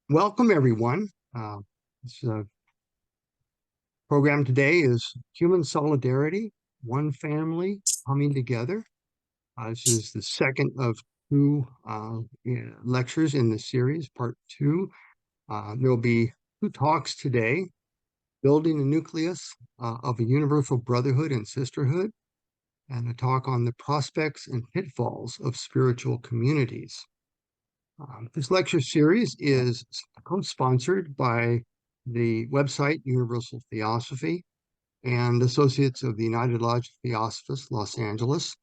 Welcome, everyone. This program today is Human Solidarity, One Family Coming Together. This is the second of two lectures in the series, part two. There will be two talks today, Building a Nucleus of a Universal Brotherhood and Sisterhood, and a talk on the prospects and pitfalls of spiritual communities. This lecture series is co-sponsored by the website Universal Theosophy and Associates of the United Lodge of Theosophists, Los Angeles.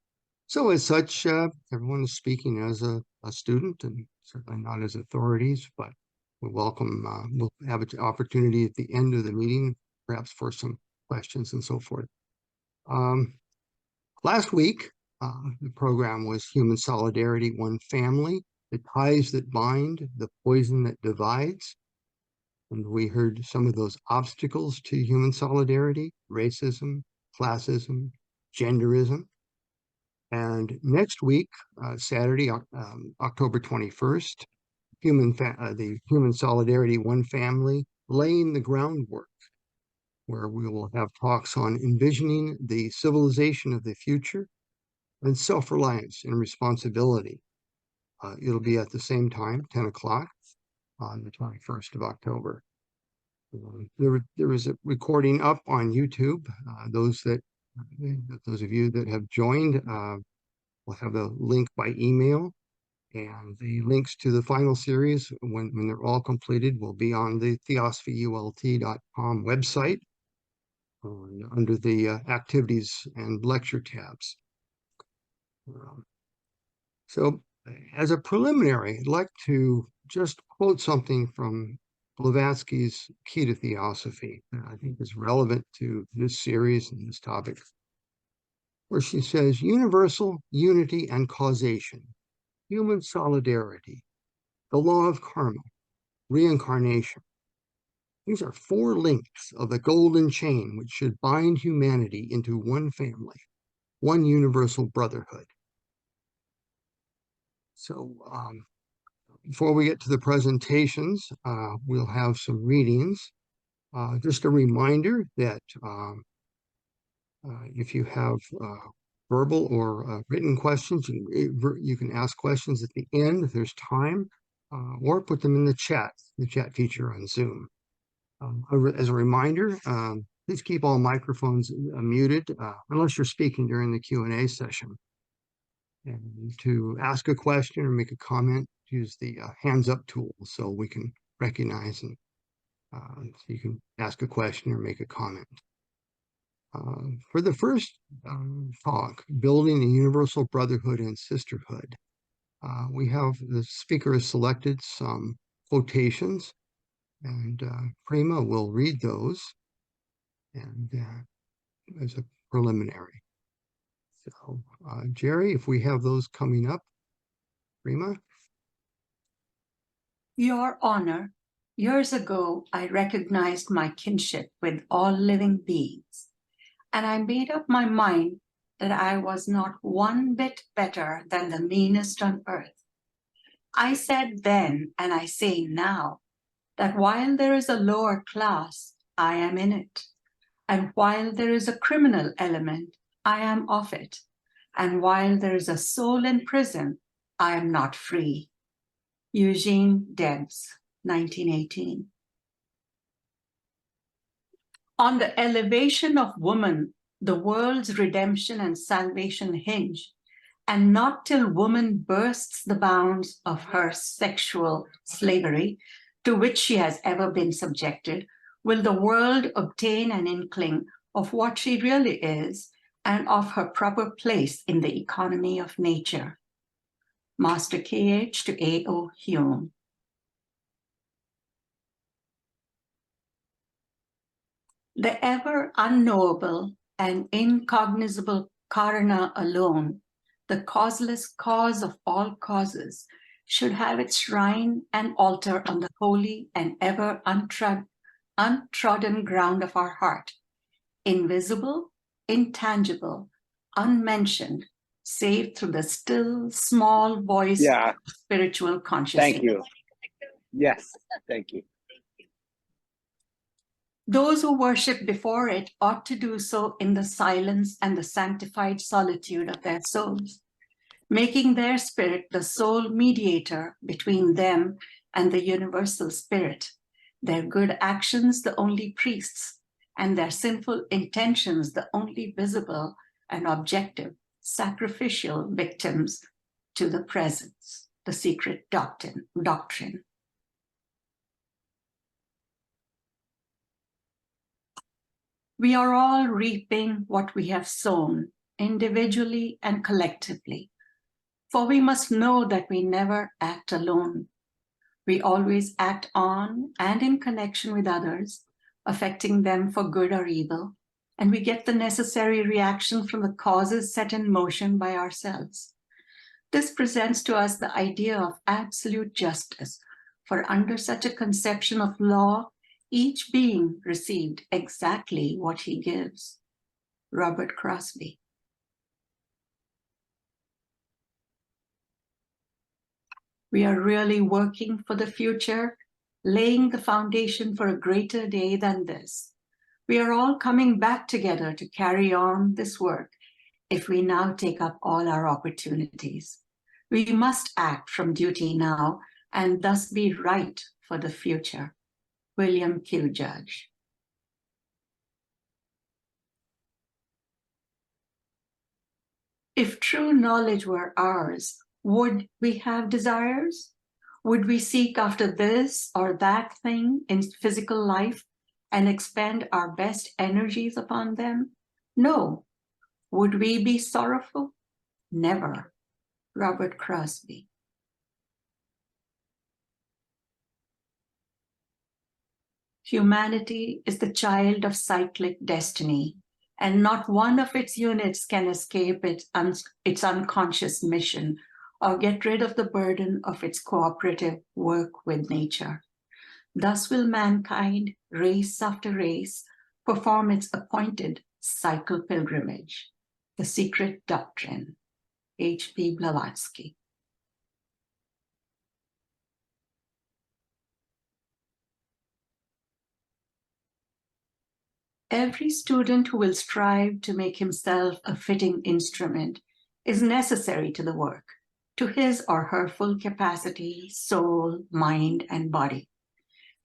So as such, everyone is speaking as a student and certainly not as authorities, but we welcome, we'll have an opportunity at the end of the meeting, perhaps for some questions and so forth. Last week, the program was Human Solidarity, One Family, the ties that bind, the poison that divides. And we heard some of those obstacles to human solidarity: racism, classism, genderism. And next week, Saturday, October 21st, the Human Solidarity, One Family, laying the groundwork, where we will have talks on envisioning the civilization of the future and self-reliance and responsibility. It'll be at the same time, 10 o'clock on the 21st of October. There is a recording up on YouTube. Those of you that have joined will have a link by email, and the links to the final series, when they're all completed, will be on the theosophyult.com website under the activities and lecture tabs. So as a preliminary, I'd like to just quote something from Blavatsky's Key to Theosophy that I think is relevant to this series and this topic, where she says, universal unity and causation, human solidarity, the law of karma, reincarnation. These are four links of the golden chain which should bind humanity into one family, one universal brotherhood. So before we get to the presentations, we'll have some readings. Just a reminder that if you have verbal or written questions, you can ask questions at the end if there's time, or put them in the chat feature on Zoom. As a reminder, please keep all microphones muted unless you're speaking during the Q&A session. And to ask a question or make a comment, use the hands up tool so we can recognize, and so you can ask a question or make a comment. For the first talk, Building a Universal Brotherhood and Sisterhood, we have the speaker has selected some quotations, and Prima will read those and as a preliminary. So, Jerry, if we have those coming up, Prima. Your Honor, years ago, I recognized my kinship with all living beings, and I made up my mind that I was not one bit better than the meanest on earth. I said then, and I say now, that while there is a lower class, I am in it, and while there is a criminal element, I am of it, and while there is a soul in prison, I am not free. Eugene Debs, 1918. On the elevation of woman, the world's redemption and salvation hinge, and not till woman bursts the bounds of her sexual slavery, to which she has ever been subjected, will the world obtain an inkling of what she really is and of her proper place in the economy of nature. Master K.H. to A.O. Hume. The ever unknowable and incognizable Karana alone, the causeless cause of all causes, should have its shrine and altar on the holy and ever untrodden ground of our heart, invisible, intangible, unmentioned, save through the still, small voice of spiritual consciousness. Thank you. Yes, thank you. Those who worship before it ought to do so in the silence and the sanctified solitude of their souls, making their spirit the sole mediator between them and the universal spirit, their good actions the only priests, and their sinful intentions the only visible and objective sacrificial victims to the presence, the secret doctrine. We are all reaping what we have sown, individually and collectively. For we must know that we never act alone. We always act on and in connection with others, affecting them for good or evil, and we get the necessary reaction from the causes set in motion by ourselves. This presents to us the idea of absolute justice, for under such a conception of law, each being received exactly what he gives. Robert Crosby. We are really working for the future, laying the foundation for a greater day than this. We are all coming back together to carry on this work if we now take up all our opportunities. We must act from duty now and thus be right for the future. William Q. Judge. If true knowledge were ours, would we have desires? Would we seek after this or that thing in physical life and expend our best energies upon them? No. Would we be sorrowful? Never. Robert Crosby. Humanity is the child of cyclic destiny, and not one of its units can escape its unconscious mission or get rid of the burden of its cooperative work with nature. Thus will mankind, race after race, perform its appointed cycle pilgrimage. The Secret Doctrine. H.P. Blavatsky. Every student who will strive to make himself a fitting instrument is necessary to the work, to his or her full capacity, soul, mind, and body.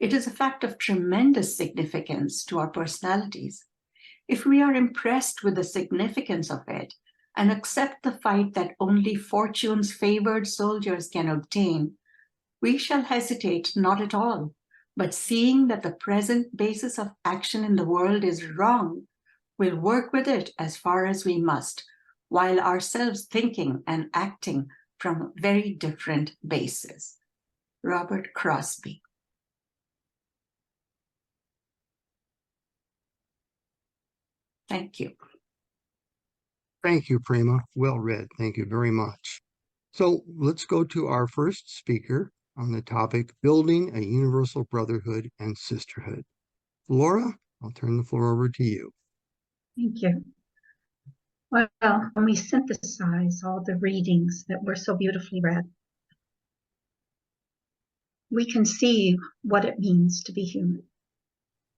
It is a fact of tremendous significance to our personalities. If we are impressed with the significance of it and accept the fight that only fortune's favored soldiers can obtain, we shall hesitate not at all, but seeing that the present basis of action in the world is wrong, we'll work with it as far as we must, while ourselves thinking and acting from very different bases. Robert Crosby. Thank you. Thank you, Prema. Well read. Thank you very much. So let's go to our first speaker on the topic, Building a Universal Brotherhood and Sisterhood. Laura, I'll turn the floor over to you. Thank you. Well, when we synthesize all the readings that were so beautifully read, we can see what it means to be human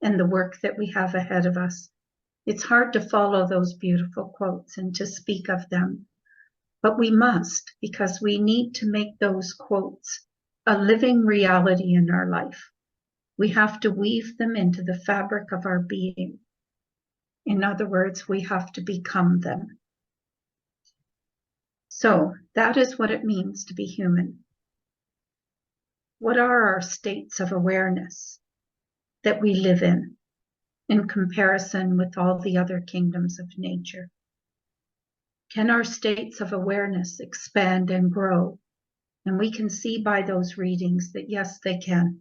and the work that we have ahead of us. It's hard to follow those beautiful quotes and to speak of them, but we must, because we need to make those quotes a living reality in our life. We have to weave them into the fabric of our being. In other words, we have to become them. So that is what it means to be human. What are our states of awareness that we live in comparison with all the other kingdoms of nature? Can our states of awareness expand and grow? And we can see by those readings that yes, they can.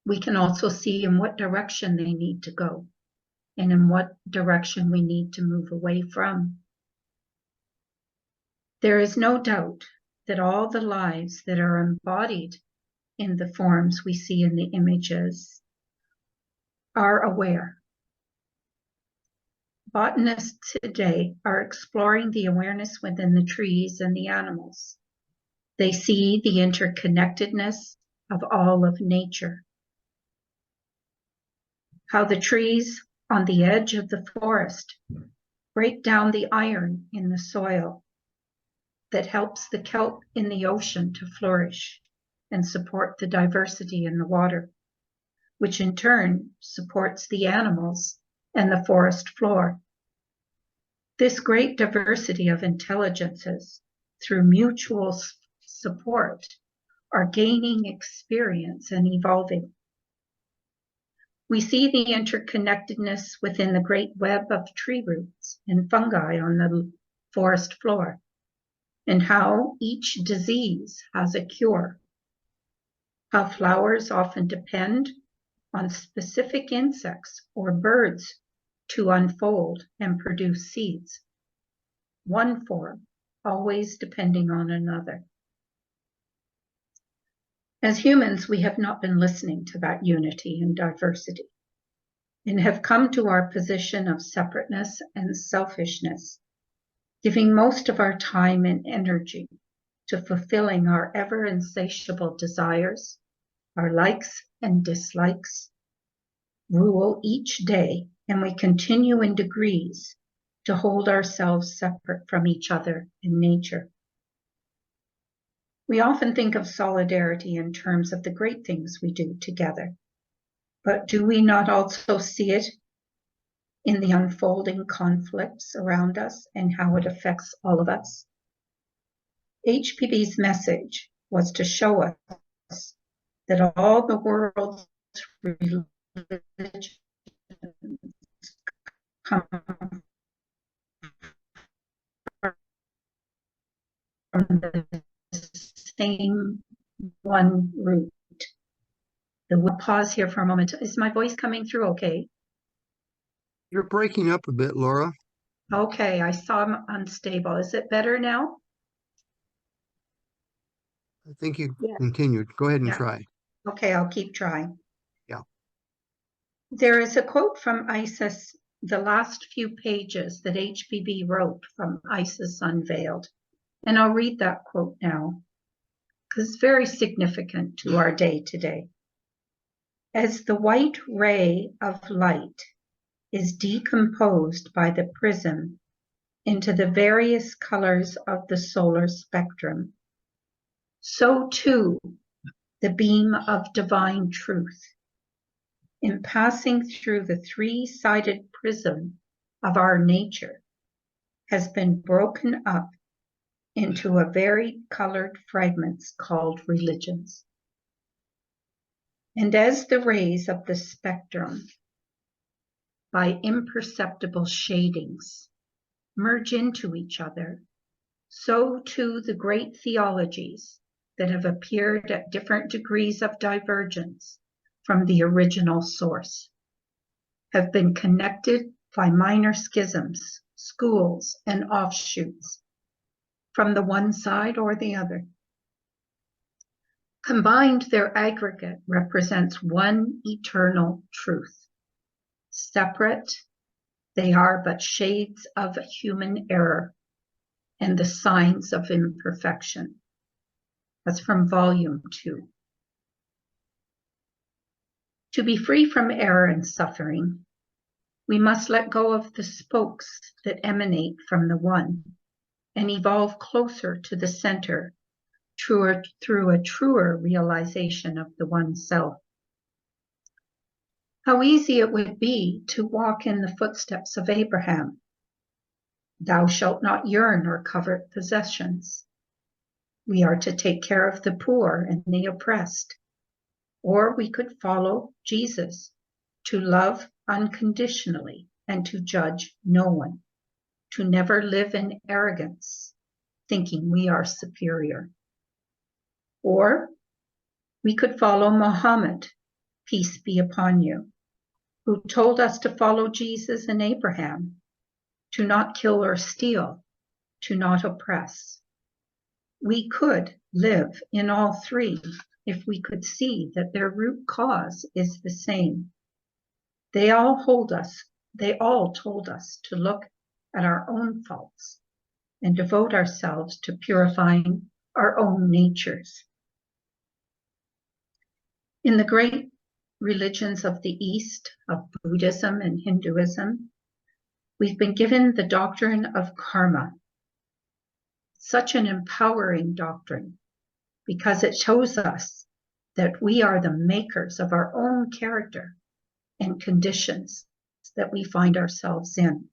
We can also see in what direction they need to go and in what direction we need to move away from. There is no doubt that all the lives that are embodied in the forms we see in the images are aware. Botanists today are exploring the awareness within the trees and the animals. They see the interconnectedness of all of nature. How the trees on the edge of the forest break down the iron in the soil that helps the kelp in the ocean to flourish and support the diversity in the water, which in turn supports the animals and the forest floor. This great diversity of intelligences, through mutual support, are gaining experience and evolving. We see the interconnectedness within the great web of tree roots and fungi on the forest floor, and how each disease has a cure. How flowers often depend on specific insects or birds to unfold and produce seeds. One form always depending on another. As humans, we have not been listening to that unity and diversity, and have come to our position of separateness and selfishness, giving most of our time and energy to fulfilling our ever insatiable desires, our likes and dislikes, rule each day, and we continue in degrees to hold ourselves separate from each other in nature. We often think of solidarity in terms of the great things we do together, but do we not also see it in the unfolding conflicts around us and how it affects all of us? HPB's message was to show us that all the world's religions come from the same one root. We'll pause here for a moment. Is my voice coming through okay? You're breaking up a bit, Laura. Okay, I saw I'm unstable. Is it better now? I think you Yeah. continued. Go ahead and Yeah. try. Okay, I'll keep trying. Yeah. There is a quote from Isis, the last few pages that HPB wrote from Isis Unveiled. And I'll read that quote now, because it's very significant to our day today. As the white ray of light is decomposed by the prism into the various colors of the solar spectrum, so too the beam of divine truth, in passing through the three-sided prism of our nature, has been broken up into a varied colored fragments called religions. And as the rays of the spectrum, by imperceptible shadings, merge into each other, so too the great theologies that have appeared at different degrees of divergence from the original source have been connected by minor schisms, schools, and offshoots from the one side or the other. Combined, their aggregate represents one eternal truth. Separate, they are but shades of human error and the signs of imperfection. That's from volume 2. To be free from error and suffering, we must let go of the spokes that emanate from the one and evolve closer to the center through a truer realization of the one self. How easy it would be to walk in the footsteps of Abraham. Thou shalt not yearn or covet possessions. We are to take care of the poor and the oppressed. Or we could follow Jesus, to love unconditionally and to judge no one, to never live in arrogance, thinking we are superior. Or we could follow Muhammad, peace be upon you, who told us to follow Jesus and Abraham, to not kill or steal, to not oppress. We could live in all three if we could see that their root cause is the same. They all told us to look at our own faults and devote ourselves to purifying our own natures. In the great religions of the East, of Buddhism and Hinduism, we've been given the doctrine of karma. Such an empowering doctrine, because it shows us that we are the makers of our own character and conditions that we find ourselves in.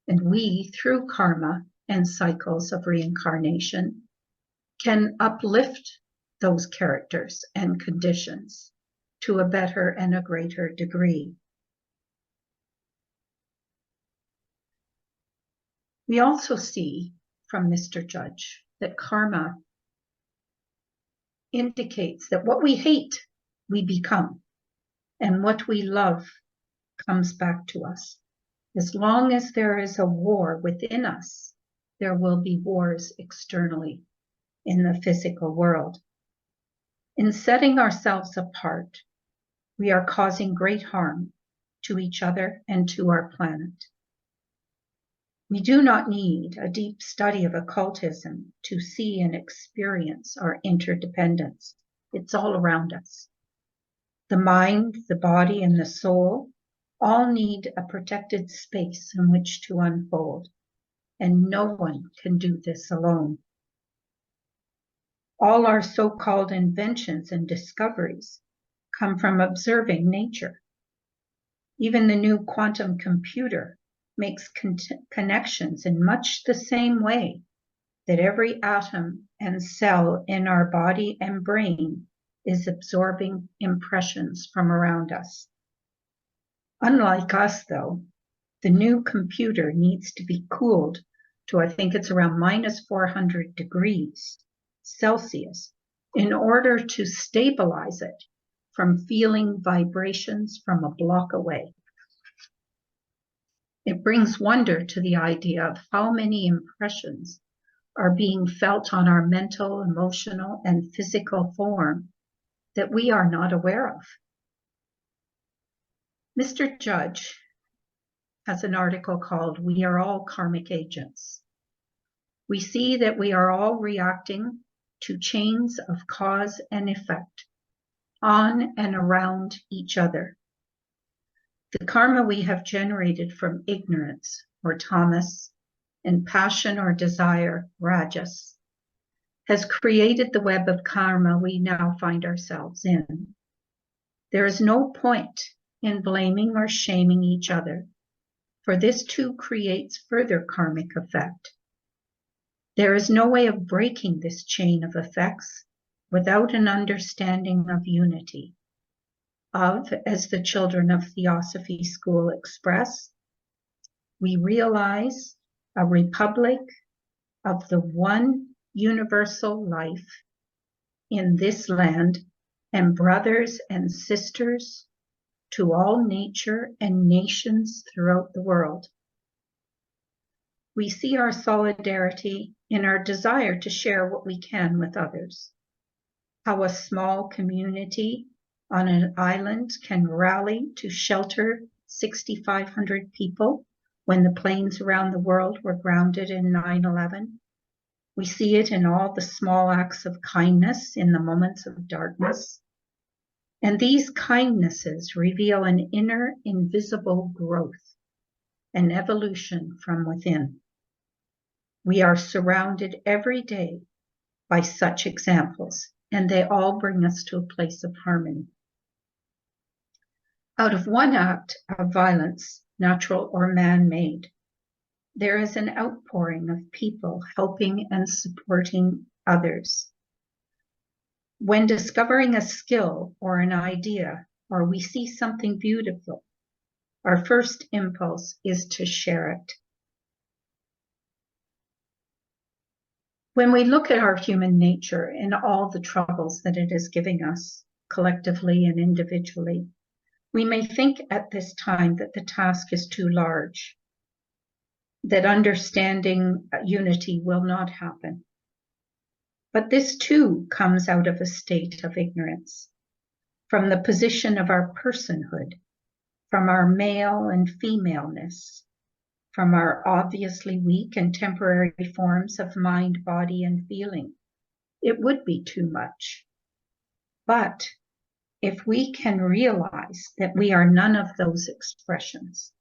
And we, through karma and cycles of reincarnation, can uplift those characters and conditions to a better and a greater degree. We also see from Mr. Judge that karma indicates that what we hate, we become, and what we love comes back to us. As long as there is a war within us, there will be wars externally in the physical world. In setting ourselves apart, we are causing great harm to each other and to our planet. We do not need a deep study of occultism to see and experience our interdependence. It's all around us. The mind, the body, and the soul all need a protected space in which to unfold, and no one can do this alone. All our so-called inventions and discoveries come from observing nature. Even the new quantum computer makes connections in much the same way that every atom and cell in our body and brain is absorbing impressions from around us. Unlike us, though, the new computer needs to be cooled to, I think it's around minus 400 degrees Celsius in order to stabilize it from feeling vibrations from a block away. It brings wonder to the idea of how many impressions are being felt on our mental, emotional, and physical form that we are not aware of. Mr. Judge has an article called "We Are All Karmic Agents." We see that we are all reacting to chains of cause and effect on and around each other. The karma we have generated from ignorance, or tamas, and passion or desire, rajas, has created the web of karma we now find ourselves in. There is no point in blaming or shaming each other, for this too creates further karmic effect. There is no way of breaking this chain of effects without an understanding of unity, of, as the children of Theosophy school express, we realize a republic of the one universal life in this land, and brothers and sisters to all nature and nations throughout the world. We see our solidarity in our desire to share what we can with others. How a small community on an island can rally to shelter 6,500 people when the planes around the world were grounded in 9/11. We see it in all the small acts of kindness in the moments of darkness. And these kindnesses reveal an inner invisible growth, an evolution from within. We are surrounded every day by such examples, and they all bring us to a place of harmony. Out of one act of violence, natural or man-made, there is an outpouring of people helping and supporting others. When discovering a skill or an idea, or we see something beautiful, our first impulse is to share it. When we look at our human nature and all the troubles that it is giving us, collectively and individually, we may think at this time that the task is too large, that understanding unity will not happen. But this too comes out of a state of ignorance, from the position of our personhood, from our male and femaleness, from our obviously weak and temporary forms of mind, body, and feeling. It would be too much. But if we can realize that we are none of those expressions,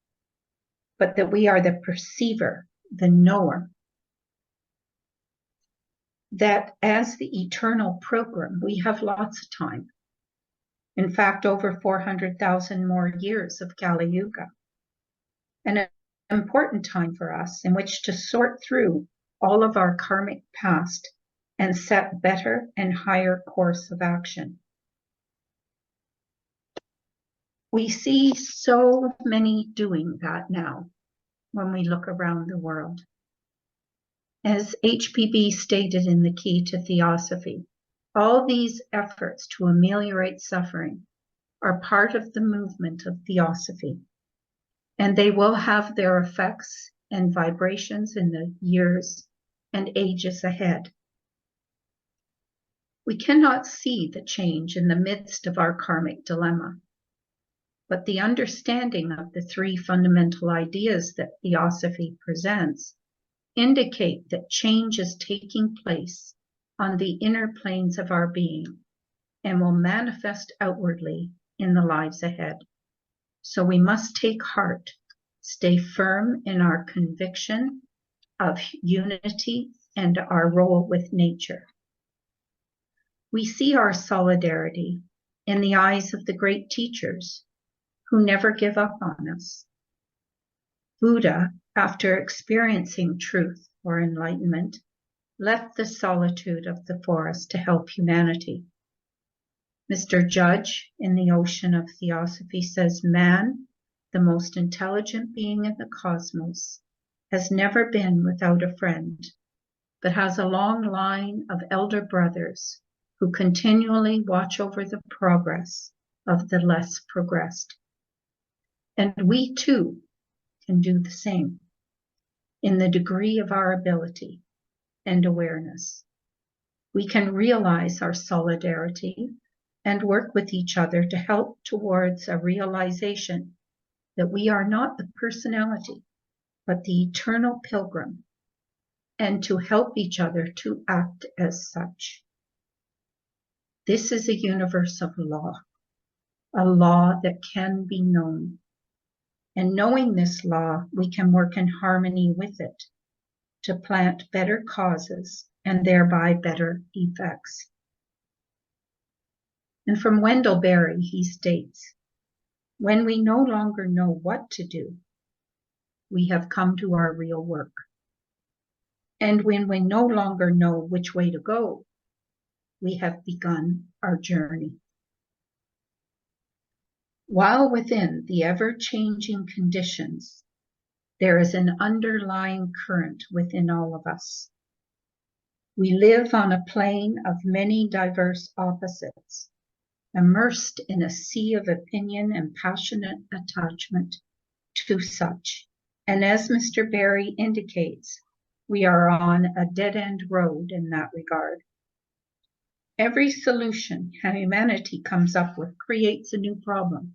but that we are the perceiver, the knower, that as the eternal program, we have lots of time. In fact, over 400,000 more years of Kali Yuga. An important time for us in which to sort through all of our karmic past and set better and higher course of action. We see so many doing that now when we look around the world. As HPB stated in the Key to Theosophy, all these efforts to ameliorate suffering are part of the movement of Theosophy, and they will have their effects and vibrations in the years and ages ahead. We cannot see the change in the midst of our karmic dilemma, but the understanding of the three fundamental ideas that Theosophy presents indicate that change is taking place on the inner planes of our being and will manifest outwardly in the lives ahead. So we must take heart, stay firm in our conviction of unity and our role with nature. We see our solidarity in the eyes of the great teachers who never give up on us. Buddha, after experiencing truth or enlightenment, left the solitude of the forest to help humanity. Mr. Judge, in the Ocean of Theosophy, says man, the most intelligent being in the cosmos, has never been without a friend, but has a long line of elder brothers who continually watch over the progress of the less progressed. And we too can do the same in the degree of our ability and awareness. We can realize our solidarity and work with each other to help towards a realization that we are not the personality, but the eternal pilgrim, and to help each other to act as such. This is a universe of law, a law that can be known. And knowing this law, we can work in harmony with it to plant better causes and thereby better effects. And from Wendell Berry, he states, when we no longer know what to do, we have come to our real work. And when we no longer know which way to go, we have begun our journey. While within the ever-changing conditions, there is an underlying current within all of us. We live on a plane of many diverse opposites, immersed in a sea of opinion and passionate attachment to such. And as Mr. Berry indicates, we are on a dead-end road in that regard. Every solution humanity comes up with creates a new problem.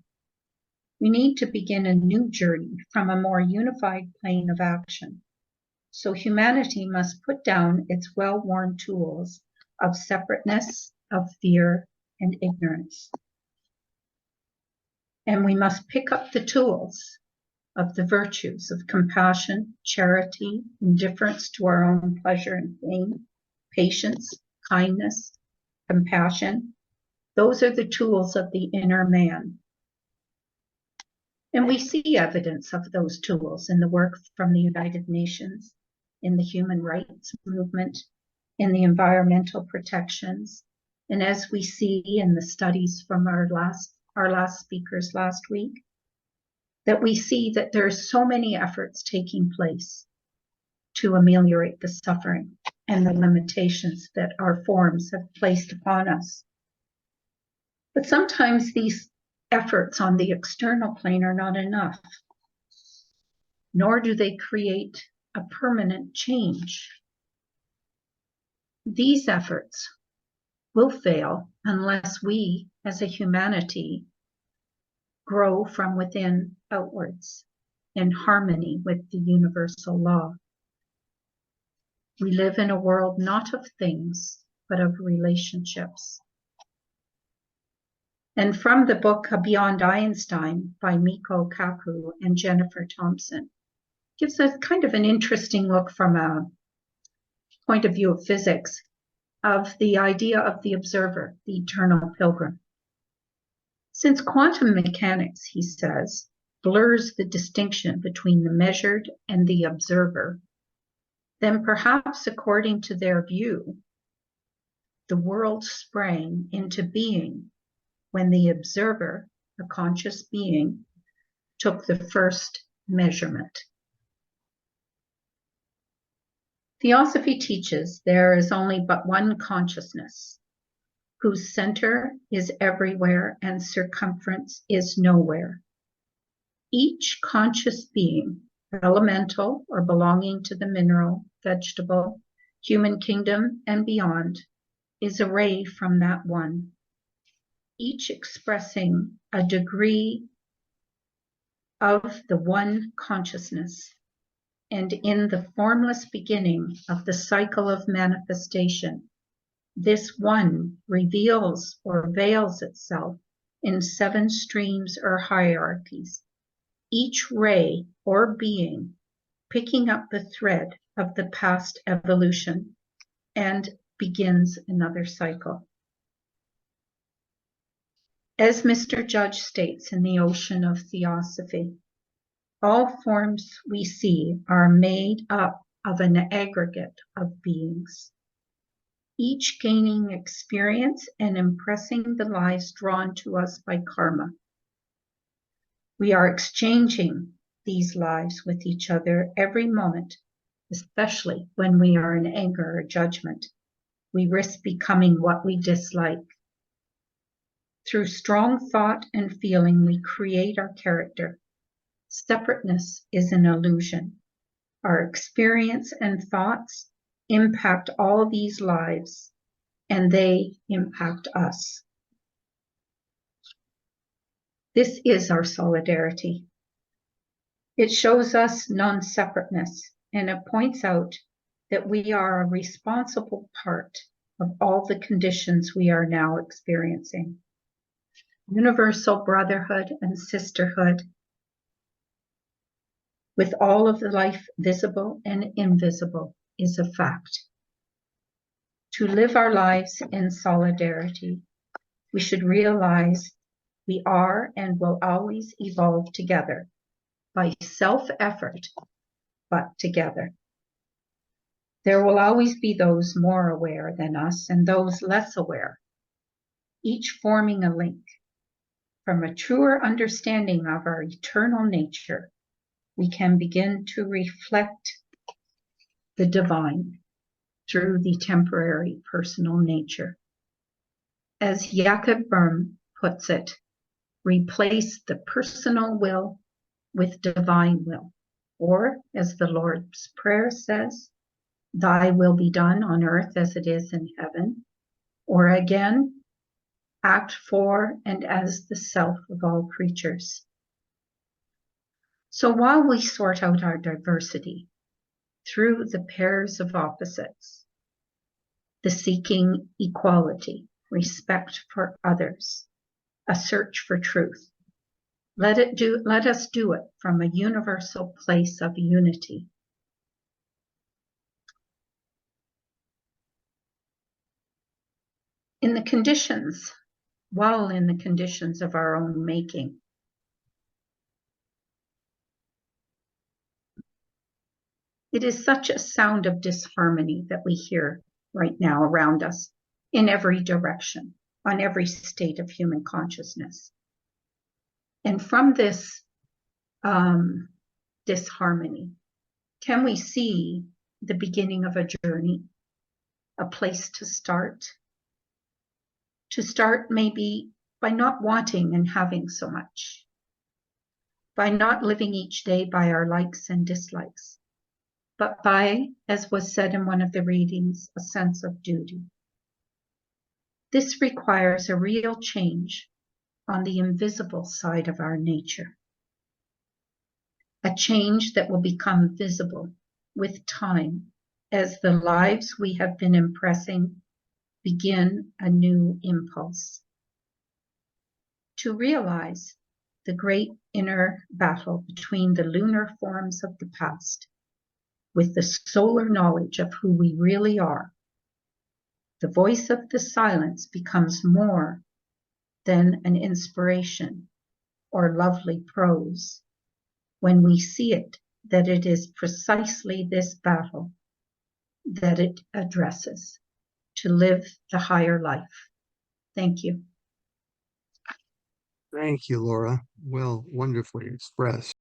We need to begin a new journey from a more unified plane of action. So humanity must put down its well-worn tools of separateness, of fear, and ignorance. And we must pick up the tools of the virtues of compassion, charity, indifference to our own pleasure and pain, patience, kindness, compassion. Those are the tools of the inner man. And we see evidence of those tools in the work from the United Nations, in the human rights movement, in the environmental protections, and as we see in the studies from our last speakers last week, that we see that there's so many efforts taking place to ameliorate the suffering and the limitations that our forms have placed upon us. But sometimes these efforts on the external plane are not enough, nor do they create a permanent change. These efforts will fail unless we, as a humanity, grow from within outwards in harmony with the universal law. We live in a world not of things, but of relationships. And from the book Beyond Einstein by Miko Kaku and Jennifer Thompson, gives us kind of an interesting look from a point of view of physics of the idea of the observer, the eternal pilgrim. Since quantum mechanics, he says, blurs the distinction between the measured and the observer, then perhaps according to their view, the world sprang into being when the observer, a conscious being, took the first measurement. Theosophy teaches there is only but one consciousness, whose center is everywhere and circumference is nowhere. Each conscious being, elemental or belonging to the mineral, vegetable, human kingdom, and beyond, is a ray from that one, each expressing a degree of the one consciousness. And in the formless beginning of the cycle of manifestation, this one reveals or veils itself in 7 streams or hierarchies, each ray or being picking up the thread of the past evolution and begins another cycle. As Mr. Judge states in the Ocean of Theosophy, all forms we see are made up of an aggregate of beings, each gaining experience and impressing the lives drawn to us by karma. We are exchanging these lives with each other every moment, especially when we are in anger or judgment. We risk becoming what we dislike. Through strong thought and feeling, we create our character. Separateness is an illusion. Our experience and thoughts impact all these lives, and they impact us. This is our solidarity. It shows us non-separateness, and it points out that we are a responsible part of all the conditions we are now experiencing. Universal brotherhood and sisterhood, with all of the life visible and invisible, is a fact. To live our lives in solidarity, we should realize we are and will always evolve together by self-effort, but together. There will always be those more aware than us and those less aware, each forming a link. From a truer understanding of our eternal nature, we can begin to reflect the divine through the temporary personal nature. As Jakob Böhm puts it, replace the personal will with divine will. Or, as the Lord's Prayer says, thy will be done on earth as it is in heaven. Or again, act for and as the self of all creatures. So while we sort out our diversity through the pairs of opposites, the seeking equality, respect for others, a search for truth, let us do it from a universal place of unity. While in the conditions of our own making, it is such a sound of disharmony that we hear right now around us in every direction, on every state of human consciousness. And from this disharmony, can we see the beginning of a journey, a place to start? To start maybe by not wanting and having so much, by not living each day by our likes and dislikes, but by, as was said in one of the readings, a sense of duty. This requires a real change on the invisible side of our nature, a change that will become visible with time as the lives we have been impressing begin a new impulse. to realize the great inner battle between the lunar forms of the past with the solar knowledge of who we really are. The voice of the silence becomes more than an inspiration or lovely prose when we see it that it is precisely this battle that it addresses, to live the higher life. Thank you. Thank you, Laura. Well, wonderfully expressed.